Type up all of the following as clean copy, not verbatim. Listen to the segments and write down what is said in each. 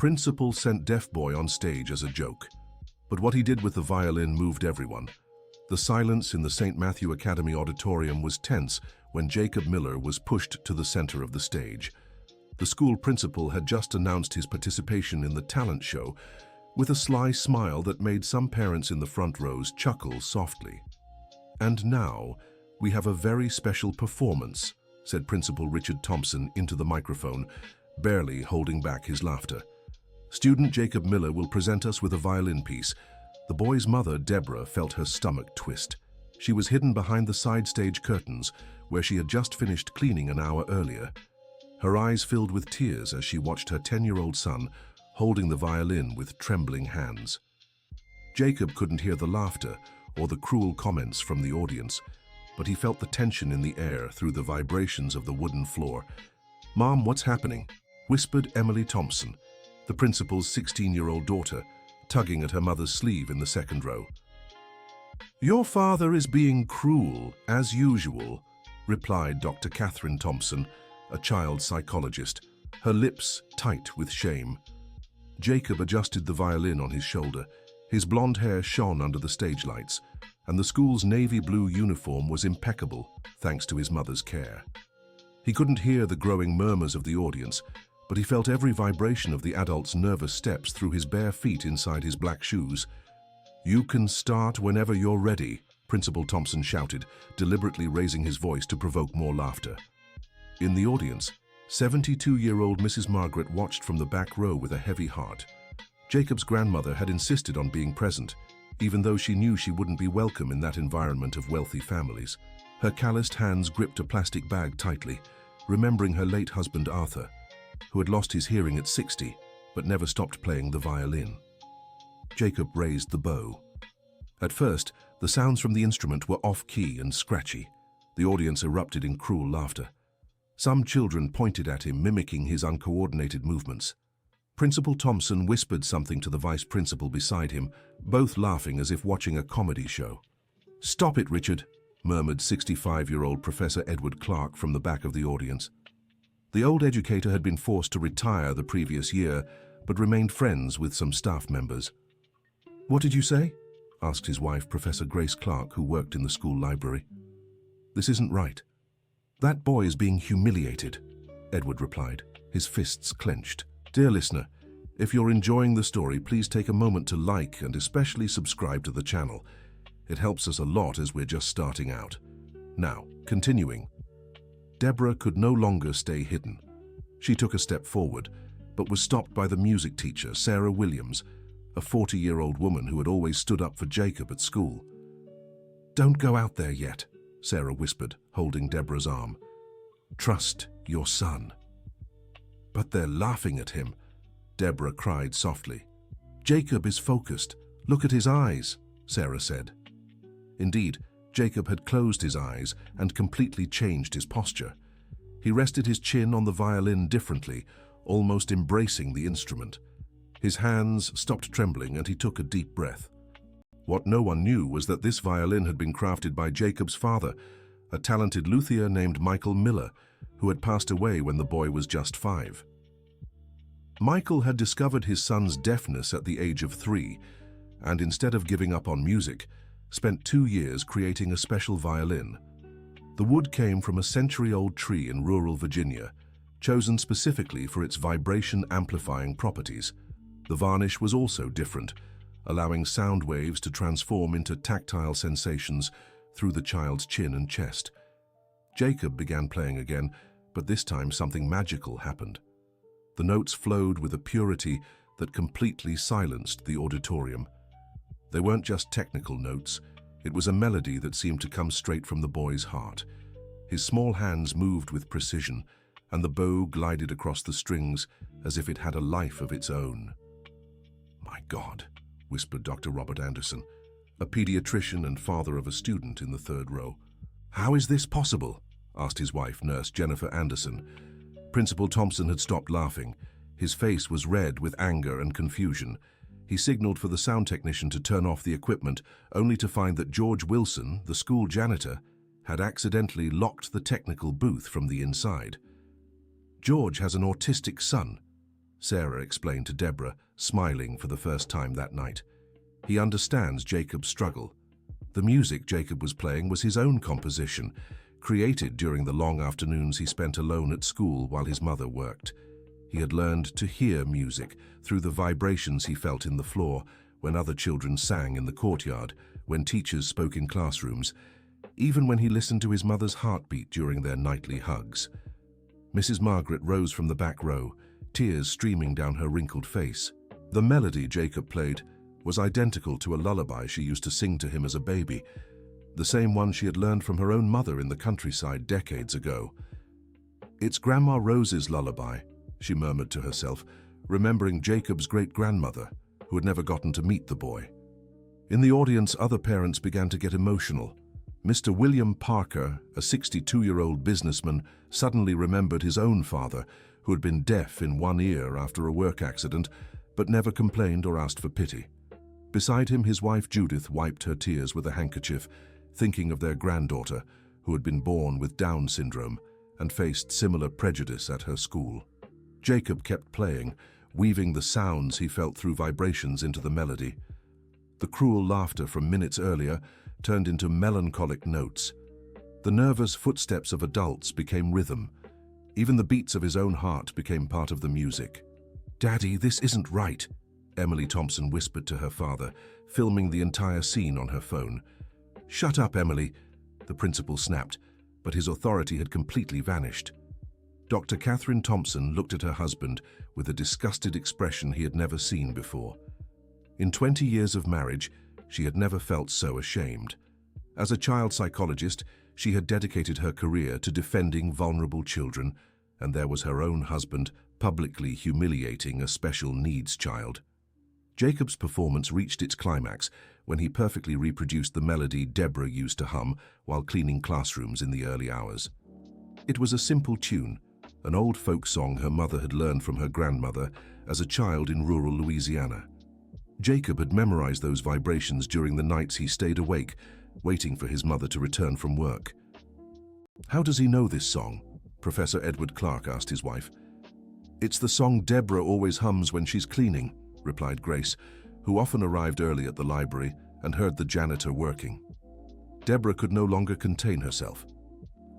Principal sent deaf boy on stage as a joke. But what he did with the violin moved everyone. The silence in the St. Matthew Academy auditorium was tense when Jacob Miller was pushed to the center of the stage. The school principal had just announced his participation in the talent show with a sly smile that made some parents in the front rows chuckle softly. "And now, we have a very special performance," said Principal Richard Thompson into the microphone, barely holding back his laughter. "Student Jacob Miller will present us with a violin piece." The boy's mother, Deborah, felt her stomach twist. She was hidden behind the side stage curtains, where she had just finished cleaning an hour earlier. Her eyes filled with tears as she watched her 10-year-old son holding the violin with trembling hands. Jacob couldn't hear the laughter or the cruel comments from the audience, but he felt the tension in the air through the vibrations of the wooden floor. "Mom, what's happening?" whispered Emily Thompson, the principal's 16-year-old daughter, tugging at her mother's sleeve in the second row. "Your father is being cruel, as usual," replied Dr. Catherine Thompson, a child psychologist, her lips tight with shame. Jacob adjusted the violin on his shoulder. His blonde hair shone under the stage lights, and the school's navy blue uniform was impeccable, thanks to his mother's care. He couldn't hear the growing murmurs of the audience, but he felt every vibration of the adult's nervous steps through his bare feet inside his black shoes. "You can start whenever you're ready," Principal Thompson shouted, deliberately raising his voice to provoke more laughter. In the audience, 72-year-old Mrs. Margaret watched from the back row with a heavy heart. Jacob's grandmother had insisted on being present, even though she knew she wouldn't be welcome in that environment of wealthy families. Her calloused hands gripped a plastic bag tightly, remembering her late husband Arthur, who had lost his hearing at 60, but never stopped playing the violin. Jacob raised the bow. At first, the sounds from the instrument were off-key and scratchy. The audience erupted in cruel laughter. Some children pointed at him, mimicking his uncoordinated movements. Principal Thompson whispered something to the vice principal beside him, both laughing as if watching a comedy show. "Stop it, Richard," murmured 65-year-old Professor Edward Clark from the back of the audience. The old educator had been forced to retire the previous year, but remained friends with some staff members. "What did you say?" asked his wife, Professor Grace Clark, who worked in the school library. "This isn't right. That boy is being humiliated," Edward replied, his fists clenched. "Dear listener, if you're enjoying the story, please take a moment to like and especially subscribe to the channel. It helps us a lot as we're just starting out. Now, continuing. Deborah could no longer stay hidden. She took a step forward, but was stopped by the music teacher, Sarah Williams, a 40-year-old woman who had always stood up for Jacob at school. "Don't go out there yet," Sarah whispered, holding Deborah's arm. "Trust your son." "But they're laughing at him," Deborah cried softly. "Jacob is focused. Look at his eyes," Sarah said. Indeed, Jacob had closed his eyes and completely changed his posture. He rested his chin on the violin differently, almost embracing the instrument. His hands stopped trembling and he took a deep breath. What no one knew was that this violin had been crafted by Jacob's father, a talented luthier named Michael Miller, who had passed away when the boy was just 5. Michael had discovered his son's deafness at the age of 3, and instead of giving up on music, spent 2 years creating a special violin. The wood came from a century-old tree in rural Virginia, chosen specifically for its vibration-amplifying properties. The varnish was also different, allowing sound waves to transform into tactile sensations through the child's chin and chest. Jacob began playing again, but this time something magical happened. The notes flowed with a purity that completely silenced the auditorium. They weren't just technical notes, it was a melody that seemed to come straight from the boy's heart. His small hands moved with precision, and the bow glided across the strings as if it had a life of its own. "My God," whispered Dr. Robert Anderson, a pediatrician and father of a student in the third row. "How is this possible?" asked his wife, Nurse Jennifer Anderson. Principal Thompson had stopped laughing. His face was red with anger and confusion. He signaled for the sound technician to turn off the equipment, only to find that George Wilson, the school janitor, had accidentally locked the technical booth from the inside. "George has an autistic son," Sarah explained to Deborah, smiling for the first time that night. He understands Jacob's struggle. The music Jacob was playing was his own composition, created during the long afternoons he spent alone at school while his mother worked. He had learned to hear music through the vibrations he felt in the floor, when other children sang in the courtyard, when teachers spoke in classrooms, even when he listened to his mother's heartbeat during their nightly hugs. Mrs. Margaret rose from the back row, tears streaming down her wrinkled face. The melody Jacob played was identical to a lullaby she used to sing to him as a baby, the same one she had learned from her own mother in the countryside decades ago. "It's Grandma Rose's lullaby," she murmured to herself, remembering Jacob's great-grandmother, who had never gotten to meet the boy. In the audience, other parents began to get emotional. Mr. William Parker, a 62-year-old businessman, suddenly remembered his own father, who had been deaf in one ear after a work accident, but never complained or asked for pity. Beside him, his wife Judith wiped her tears with a handkerchief, thinking of their granddaughter, who had been born with Down syndrome and faced similar prejudice at her school. Jacob kept playing, weaving the sounds he felt through vibrations into the melody. The cruel laughter from minutes earlier turned into melancholic notes. The nervous footsteps of adults became rhythm. Even the beats of his own heart became part of the music. "Daddy, this isn't right," Emily Thompson whispered to her father, filming the entire scene on her phone. "Shut up, Emily," the principal snapped, but his authority had completely vanished. Dr. Catherine Thompson looked at her husband with a disgusted expression he had never seen before. In 20 years of marriage, she had never felt so ashamed. As a child psychologist, she had dedicated her career to defending vulnerable children, and there was her own husband publicly humiliating a special needs child. Jacob's performance reached its climax when he perfectly reproduced the melody Deborah used to hum while cleaning classrooms in the early hours. It was a simple tune, an old folk song her mother had learned from her grandmother as a child in rural Louisiana. Jacob had memorized those vibrations during the nights he stayed awake, waiting for his mother to return from work. "How does he know this song?" Professor Edward Clark asked his wife. "It's the song Deborah always hums when she's cleaning," replied Grace, who often arrived early at the library and heard the janitor working. Deborah could no longer contain herself.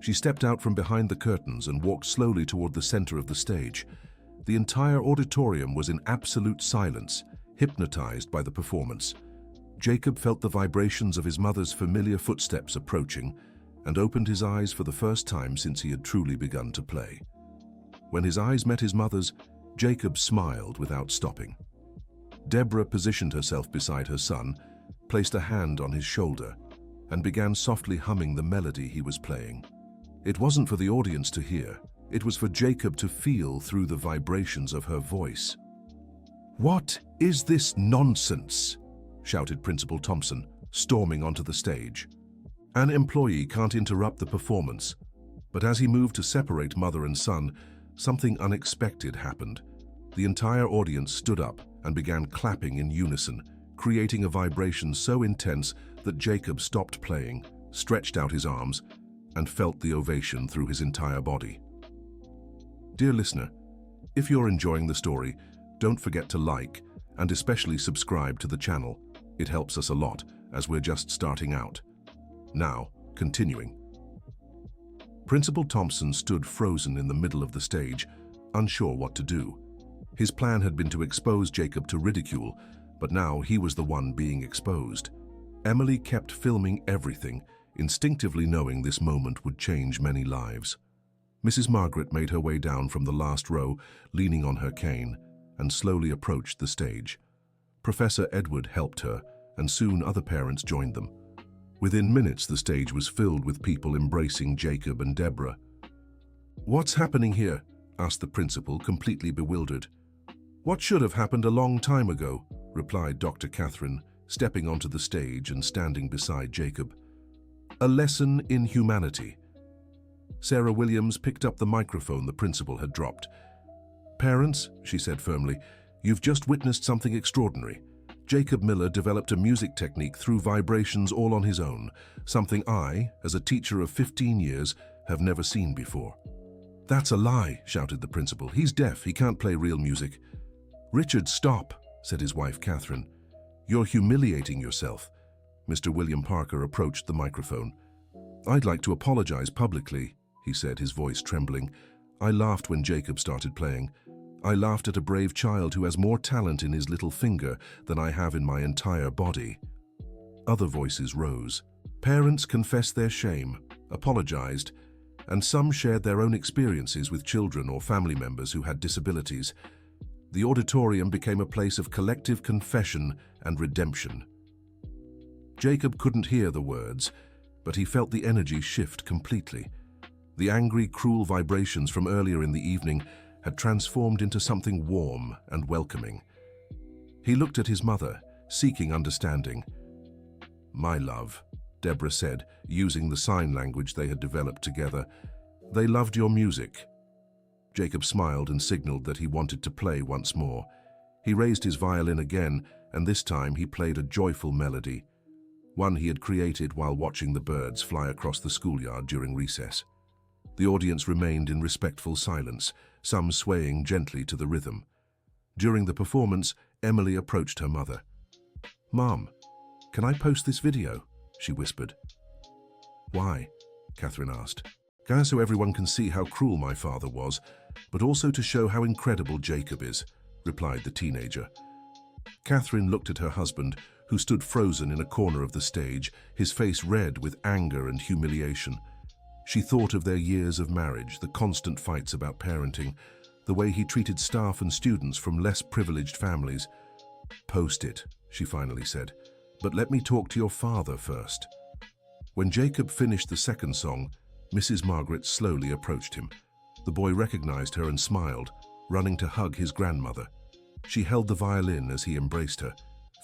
She stepped out from behind the curtains and walked slowly toward the center of the stage. The entire auditorium was in absolute silence, hypnotized by the performance. Jacob felt the vibrations of his mother's familiar footsteps approaching and opened his eyes for the first time since he had truly begun to play. When his eyes met his mother's, Jacob smiled without stopping. Deborah positioned herself beside her son, placed a hand on his shoulder, and began softly humming the melody he was playing. It wasn't for the audience to hear, it was for Jacob to feel through the vibrations of her voice. "What is this nonsense?" shouted Principal Thompson, storming onto the stage. An employee can't interrupt the performance, but as he moved to separate mother and son, something unexpected happened. The entire audience stood up and began clapping in unison, creating a vibration so intense that Jacob stopped playing, stretched out his arms, and felt the ovation through his entire body. Dear listener, if you're enjoying the story, don't forget to like and especially subscribe to the channel. It helps us a lot as we're just starting out. Now, continuing. Principal Thompson stood frozen in the middle of the stage, unsure what to do. His plan had been to expose Jacob to ridicule, but now he was the one being exposed. Emily kept filming everything, instinctively knowing this moment would change many lives. Mrs. Margaret made her way down from the last row, leaning on her cane, and slowly approached the stage. Professor Edward helped her, and soon other parents joined them. Within minutes, the stage was filled with people embracing Jacob and Deborah. "What's happening here?" asked the principal, completely bewildered. "What should have happened a long time ago," replied Dr. Catherine, stepping onto the stage and standing beside Jacob. "A lesson in humanity." Sarah Williams picked up the microphone the principal had dropped. "Parents," she said firmly, "you've just witnessed something extraordinary. Jacob Miller developed a music technique through vibrations all on his own, something I, as a teacher of 15 years, have never seen before. "That's a lie," shouted the principal. "He's deaf. He can't play real music." "Richard, stop," said his wife, Catherine. "You're humiliating yourself." Mr. William Parker approached the microphone. "I'd like to apologize publicly," he said, his voice trembling. "I laughed when Jacob started playing. I laughed at a brave child who has more talent in his little finger than I have in my entire body." Other voices rose. Parents confessed their shame, apologized, and some shared their own experiences with children or family members who had disabilities. The auditorium became a place of collective confession and redemption. Jacob couldn't hear the words, but he felt the energy shift completely. The angry, cruel vibrations from earlier in the evening had transformed into something warm and welcoming. He looked at his mother, seeking understanding. "My love," Deborah said, using the sign language they had developed together. "They loved your music." Jacob smiled and signaled that he wanted to play once more. He raised his violin again, and this time he played a joyful melody, one he had created while watching the birds fly across the schoolyard during recess. The audience remained in respectful silence, some swaying gently to the rhythm. During the performance, Emily approached her mother. "Mom, can I post this video?" she whispered. "Why?" Catherine asked. "So everyone can see how cruel my father was, but also to show how incredible Jacob is," replied the teenager. Catherine looked at her husband, who stood frozen in a corner of the stage, his face red with anger and humiliation. She thought of their years of marriage, the constant fights about parenting, the way he treated staff and students from less privileged families. "Post it," she finally said, "but let me talk to your father first." When Jacob finished the second song, Mrs. Margaret slowly approached him. The boy recognized her and smiled, running to hug his grandmother. She held the violin as he embraced her,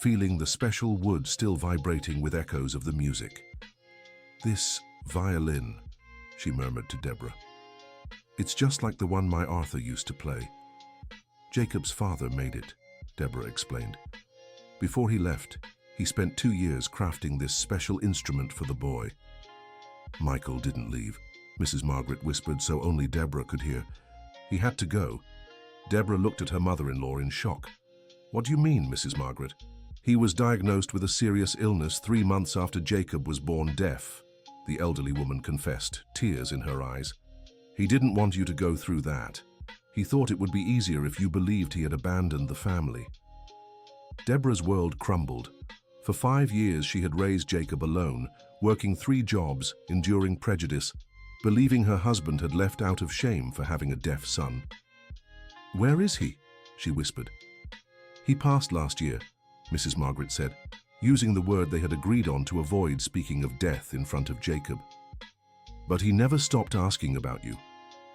feeling the special wood still vibrating with echoes of the music. "This violin," she murmured to Deborah. "It's just like the one my Arthur used to play." "Jacob's father made it," Deborah explained. "Before he left, he spent 2 years crafting this special instrument for the boy." "Michael didn't leave," Mrs. Margaret whispered so only Deborah could hear. "He had to go." Deborah looked at her mother-in-law in shock. "What do you mean, Mrs. Margaret?" "He was diagnosed with a serious illness 3 months after Jacob was born deaf," the elderly woman confessed, tears in her eyes. "He didn't want you to go through that. He thought it would be easier if you believed he had abandoned the family." Deborah's world crumbled. For 5 years she had raised Jacob alone, working 3 jobs, enduring prejudice, believing her husband had left out of shame for having a deaf son. "Where is he?" she whispered. "He passed last year," Mrs. Margaret said, using the word they had agreed on to avoid speaking of death in front of Jacob. "But he never stopped asking about you.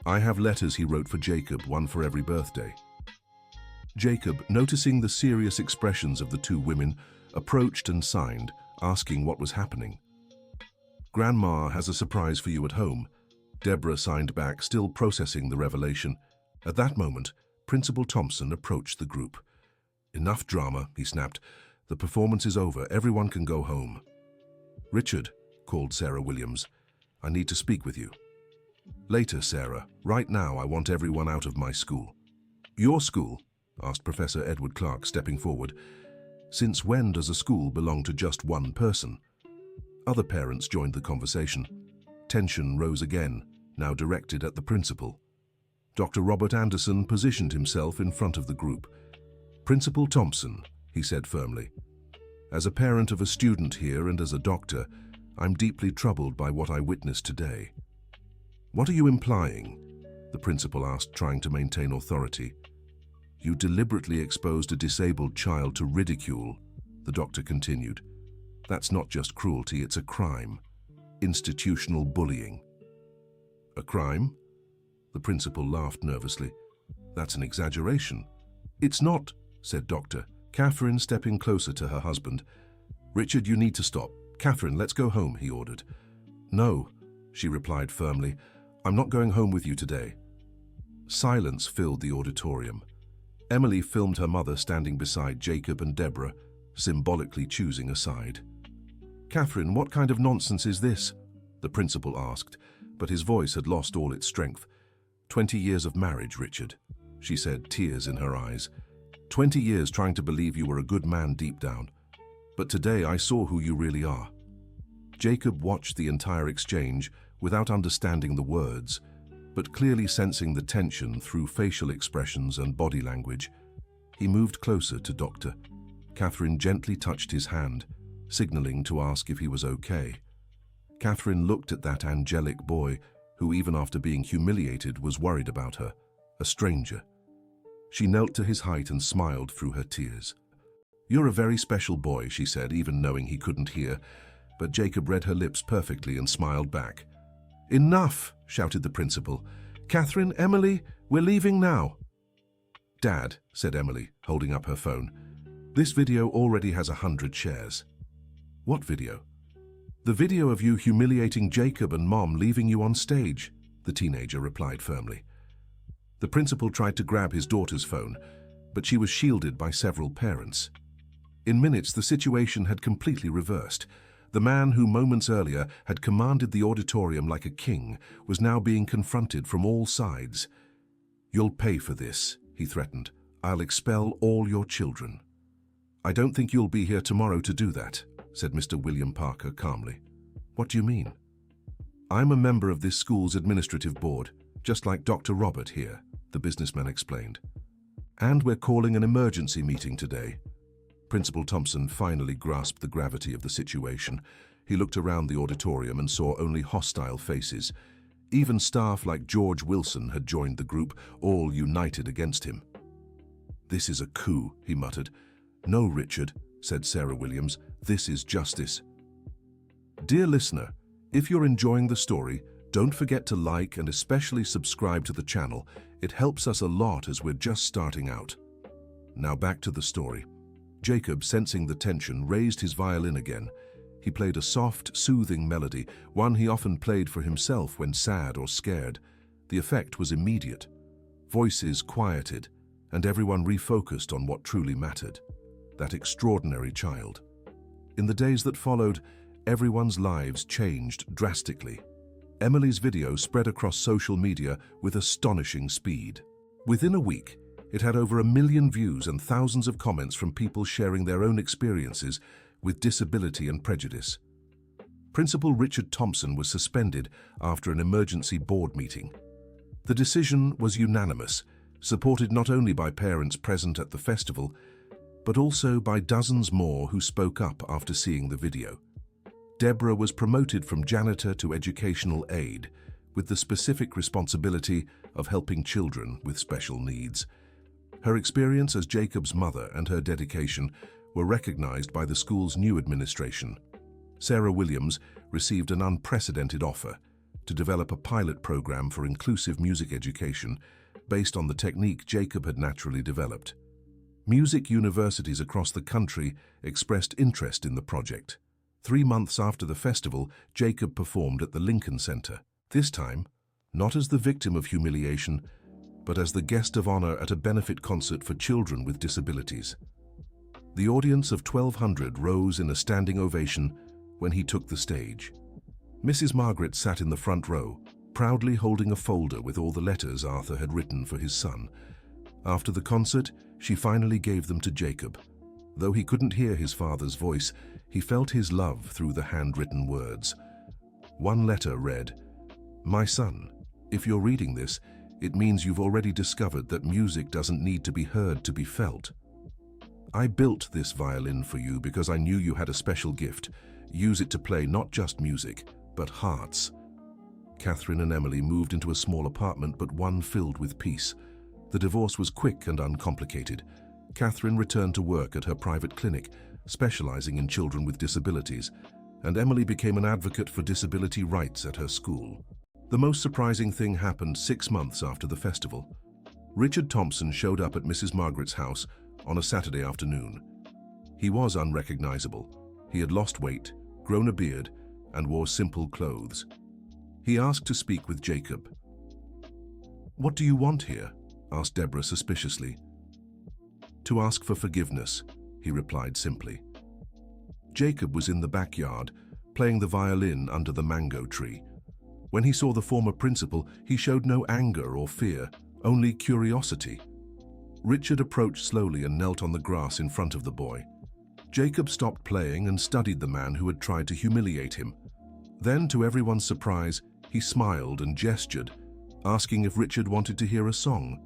I have letters he wrote for Jacob, one for every birthday." Jacob, noticing the serious expressions of the 2 women, approached and signed, asking what was happening. "Grandma has a surprise for you at home," Deborah signed back, still processing the revelation. At that moment, Principal Thompson approached the group. "Enough drama," he snapped. "The performance is over. Everyone can go home." "Richard," called Sarah Williams, "I need to speak with you." "Later, Sarah. Right now, I want everyone out of my school." "Your school?" asked Professor Edward Clark, stepping forward. "Since when does a school belong to just one person?" Other parents joined the conversation. Tension rose again, now directed at the principal. Dr. Robert Anderson positioned himself in front of the group. "Principal Thompson," he said firmly, "as a parent of a student here and as a doctor, I'm deeply troubled by what I witnessed today." "What are you implying?" the principal asked, trying to maintain authority. "You deliberately exposed a disabled child to ridicule," the doctor continued. "That's not just cruelty, it's a crime. Institutional bullying." "A crime?" The principal laughed nervously. "That's an exaggeration." "It's not," said Dr. Catherine, stepping closer to her husband. "Richard, you need to stop. Catherine, let's go home," he ordered. "No," she replied firmly. "I'm not going home with you today." Silence filled the auditorium. Emily filmed her mother standing beside Jacob and Deborah, symbolically choosing a side. "Catherine, what kind of nonsense is this?" the principal asked, but his voice had lost all its strength. 20 years of marriage, Richard, she said, tears in her eyes. 20 years trying to believe you were a good man deep down. But today I saw who you really are. Jacob watched the entire exchange without understanding the words, but clearly sensing the tension through facial expressions and body language. He moved closer to Dr. Catherine gently touched his hand, signaling to ask if he was okay. Catherine looked at that angelic boy who, even after being humiliated, was worried about her, a stranger. She knelt to his height and smiled through her tears. "You're a very special boy," she said, even knowing he couldn't hear, but Jacob read her lips perfectly and smiled back. "Enough!" shouted the principal. "Catherine, Emily, we're leaving now." "Dad," said Emily, holding up her phone, "this video already has 100 shares." "What video?" "The video of you humiliating Jacob and Mom, leaving you on stage," the teenager replied firmly. The principal tried to grab his daughter's phone, but she was shielded by several parents. In minutes, the situation had completely reversed. The man who moments earlier had commanded the auditorium like a king was now being confronted from all sides. "You'll pay for this," he threatened. "I'll expel all your children." "I don't think you'll be here tomorrow to do that," said Mr. William Parker calmly. "What do you mean?" "I'm a member of this school's administrative board, just like Dr. Robert here," the businessman explained. "And we're calling an emergency meeting today." Principal Thompson finally grasped the gravity of the situation. He looked around the auditorium and saw only hostile faces. Even staff like George Wilson had joined the group, all united against him. "This is a coup," he muttered. "No, Richard," said Sarah Williams, "this is justice." Dear listener, if you're enjoying the story, don't forget to like and especially subscribe to the channel. It helps us a lot as we're just starting out. Now back to the story. Jacob, sensing the tension, raised his violin again. He played a soft, soothing melody, one he often played for himself when sad or scared. The effect was immediate. Voices quieted, and everyone refocused on what truly mattered, that extraordinary child. In the days that followed, everyone's lives changed drastically. Emily's video spread across social media with astonishing speed. Within a week, it had over 1 million views and thousands of comments from people sharing their own experiences with disability and prejudice. Principal Richard Thompson was suspended after an emergency board meeting. The decision was unanimous, supported not only by parents present at the festival, but also by dozens more who spoke up after seeing the video. Deborah was promoted from janitor to educational aide, with the specific responsibility of helping children with special needs. Her experience as Jacob's mother and her dedication were recognized by the school's new administration. Sarah Williams received an unprecedented offer to develop a pilot program for inclusive music education based on the technique Jacob had naturally developed. Music universities across the country expressed interest in the project. 3 months after the festival, Jacob performed at the Lincoln Center. This time, not as the victim of humiliation, but as the guest of honor at a benefit concert for children with disabilities. The audience of 1,200 rose in a standing ovation when he took the stage. Mrs. Margaret sat in the front row, proudly holding a folder with all the letters Arthur had written for his son. After the concert, she finally gave them to Jacob. Though he couldn't hear his father's voice, he felt his love through the handwritten words. One letter read, "My son, if you're reading this, it means you've already discovered that music doesn't need to be heard to be felt. I built this violin for you because I knew you had a special gift. Use it to play not just music, but hearts." Catherine and Emily moved into a small apartment, but one filled with peace. The divorce was quick and uncomplicated. Catherine returned to work at her private clinic, specializing in children with disabilities, and Emily became an advocate for disability rights at her school. The most surprising thing happened 6 months after the festival. Richard Thompson showed up at Mrs. Margaret's house on a Saturday afternoon. He was unrecognizable. He had lost weight, grown a beard, and wore simple clothes. He asked to speak with Jacob. "What do you want here?" asked Deborah suspiciously. "To ask for forgiveness," he replied simply. Jacob was in the backyard, playing the violin under the mango tree. When he saw the former principal, he showed no anger or fear, only curiosity. Richard approached slowly and knelt on the grass in front of the boy. Jacob stopped playing and studied the man who had tried to humiliate him. Then, to everyone's surprise, he smiled and gestured, asking if Richard wanted to hear a song.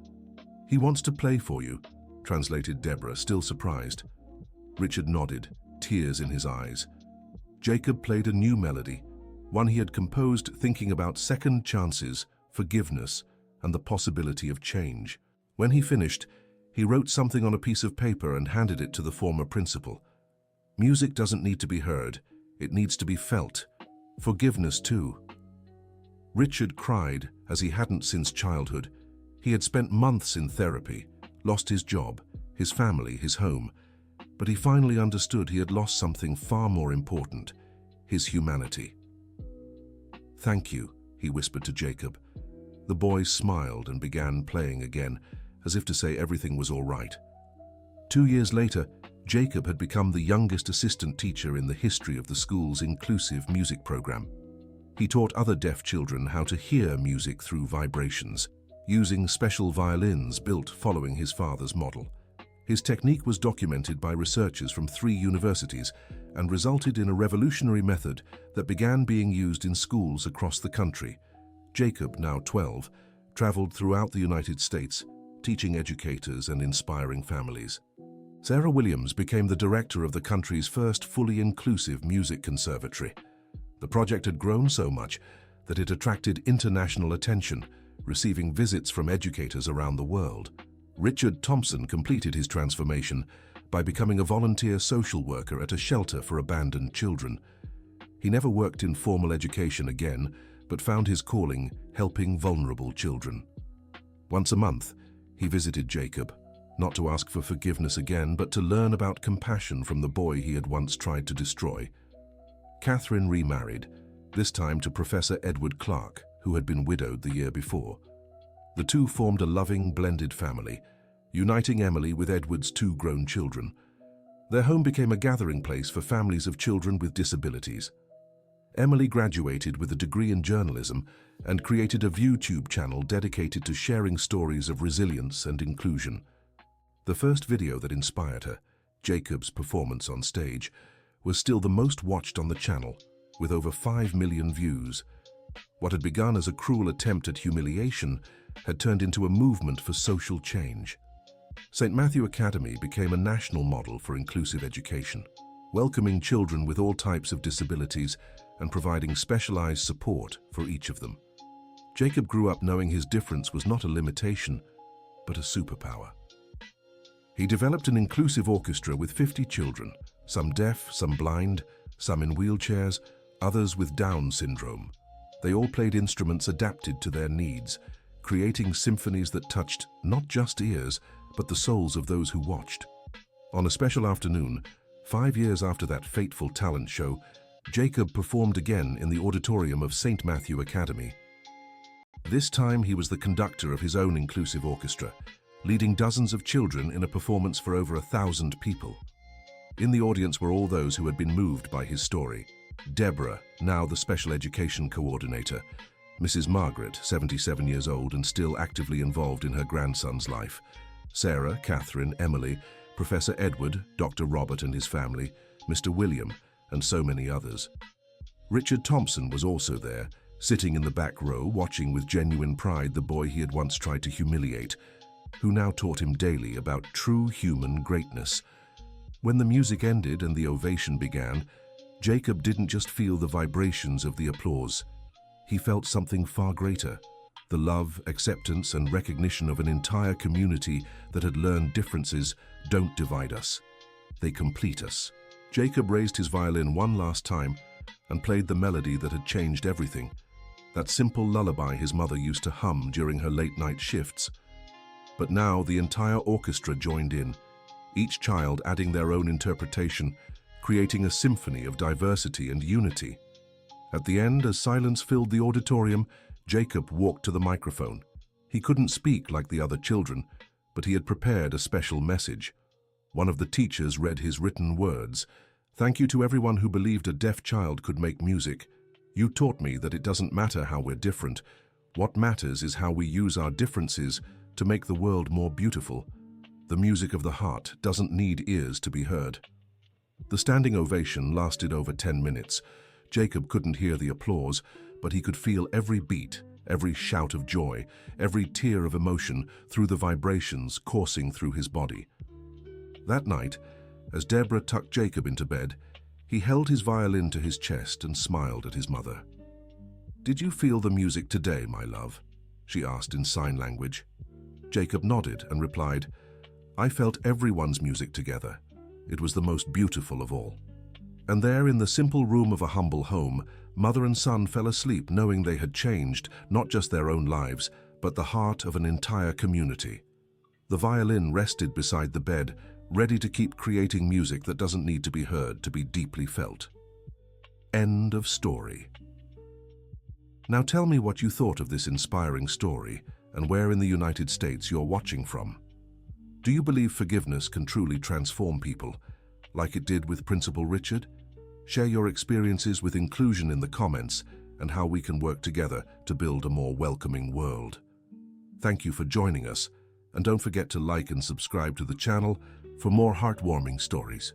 "He wants to play for you," translated Deborah, still surprised. Richard nodded, tears in his eyes. Jacob played a new melody, one he had composed thinking about second chances, forgiveness, and the possibility of change. When he finished, he wrote something on a piece of paper and handed it to the former principal. Music doesn't need to be heard, it needs to be felt. Forgiveness too. Richard cried, as he hadn't since childhood. He had spent months in therapy, lost his job, his family, his home, but he finally understood he had lost something far more important, his humanity. "Thank you," he whispered to Jacob. The boy smiled and began playing again, as if to say everything was all right. 2 years later, Jacob had become the youngest assistant teacher in the history of the school's inclusive music program. He taught other deaf children how to hear music through vibrations, using special violins built following his father's model. His technique was documented by researchers from 3 universities and resulted in a revolutionary method that began being used in schools across the country. Jacob, now 12, traveled throughout the United States, teaching educators and inspiring families. Sarah Williams became the director of the country's first fully inclusive music conservatory. The project had grown so much that it attracted international attention, receiving visits from educators around the world. Richard Thompson completed his transformation by becoming a volunteer social worker at a shelter for abandoned children. He never worked in formal education again, but found his calling helping vulnerable children. Once a month, he visited Jacob, not to ask for forgiveness again, but to learn about compassion from the boy he had once tried to destroy. Catherine remarried, this time to Professor Edward Clark, who had been widowed the year before. The two formed a loving, blended family, uniting Emily with Edward's 2 grown children. Their home became a gathering place for families of children with disabilities. Emily graduated with a degree in journalism and created a YouTube channel dedicated to sharing stories of resilience and inclusion. The first video that inspired her, Jacob's performance on stage, was still the most watched on the channel, with over 5 million views. What had begun as a cruel attempt at humiliation had turned into a movement for social change. St. Matthew Academy became a national model for inclusive education, welcoming children with all types of disabilities and providing specialized support for each of them. Jacob grew up knowing his difference was not a limitation, but a superpower. He developed an inclusive orchestra with 50 children, some deaf, some blind, some in wheelchairs, others with Down syndrome. They all played instruments adapted to their needs, creating symphonies that touched not just ears, but the souls of those who watched. On a special afternoon, 5 years after that fateful talent show, Jacob performed again in the auditorium of St. Matthew Academy. This time he was the conductor of his own inclusive orchestra, leading dozens of children in a performance for over 1,000 people. In the audience were all those who had been moved by his story. Deborah, now the special education coordinator, Mrs. Margaret, 77 years old and still actively involved in her grandson's life, Sarah, Catherine, Emily, Professor Edward, Dr. Robert and his family, Mr. William, and so many others. Richard Thompson was also there, sitting in the back row, watching with genuine pride the boy he had once tried to humiliate, who now taught him daily about true human greatness. When the music ended and the ovation began, Jacob didn't just feel the vibrations of the applause. He felt something far greater, the love, acceptance, and recognition of an entire community that had learned differences don't divide us. They complete us. Jacob raised his violin one last time and played the melody that had changed everything, that simple lullaby his mother used to hum during her late-night shifts. But now the entire orchestra joined in, each child adding their own interpretation, creating a symphony of diversity and unity. At the end, as silence filled the auditorium, Jacob walked to the microphone. He couldn't speak like the other children, but he had prepared a special message. One of the teachers read his written words. "Thank you to everyone who believed a deaf child could make music. You taught me that it doesn't matter how we're different. What matters is how we use our differences to make the world more beautiful. The music of the heart doesn't need ears to be heard. The standing ovation lasted over 10 minutes. Jacob couldn't hear the applause, but he could feel every beat, every shout of joy, every tear of emotion through the vibrations coursing through his body. That night, as Deborah tucked Jacob into bed, he held his violin to his chest and smiled at his mother. "Did you feel the music today, my love?" she asked in sign language. Jacob nodded and replied, "I felt everyone's music together. It was the most beautiful of all." And there, in the simple room of a humble home, mother and son fell asleep knowing they had changed not just their own lives, but the heart of an entire community. The violin rested beside the bed, ready to keep creating music that doesn't need to be heard to be deeply felt. End of story. Now tell me what you thought of this inspiring story and where in the United States you're watching from. Do you believe forgiveness can truly transform people, like it did with Principal Richard? Share your experiences with inclusion in the comments and how we can work together to build a more welcoming world. Thank you for joining us, and don't forget to like and subscribe to the channel for more heartwarming stories.